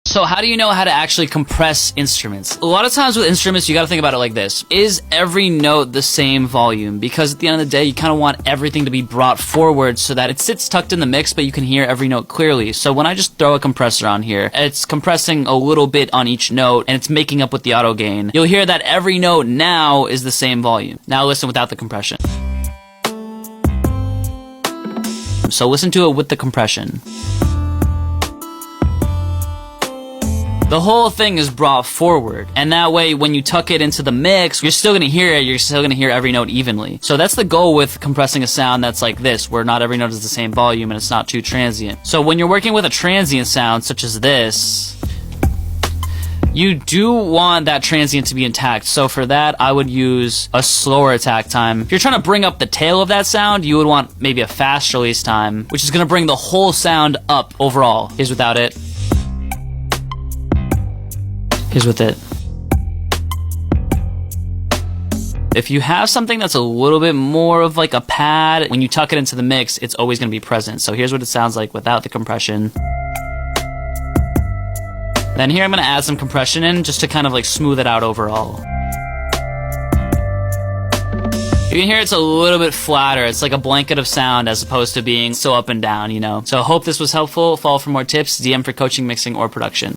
So how do you know how to actually compress instruments? A lot of times with instruments, you gotta think about it like this. Is every note the same volume? Because at the end of the day, you kind of want everything to be brought forward so that it sits tucked in the mix, but you can hear every note clearly. So when I just throw a compressor on here, it's compressing a little bit on each note, and it's making up with the auto gain. You'll hear that every note now is the same volume. Now listen without the compression. So listen to it with the compression. The whole thing is brought forward, and that way when you tuck it into the mix, you're still gonna hear it, you're still gonna hear every note evenly. So that's the goal with compressing a sound that's like this, where not every note is the same volume and it's not too transient. So when you're working with a transient sound, such as this, you do want that transient to be intact. So for that, I would use a slower attack time. If you're trying to bring up the tail of that sound, you would want maybe a fast release time, which is gonna bring the whole sound up overall. Here's without it. Here's with it. If you have something that's a little bit more of like a pad, when you tuck it into the mix, it's always going to be present. So here's what it sounds like without the compression. Then here I'm going to add some compression in just to kind of like smooth it out overall. You can hear it's a little bit flatter. It's like a blanket of sound as opposed to being so up and down, you know. So I hope this was helpful. Follow for more tips, DM for coaching, mixing, or production.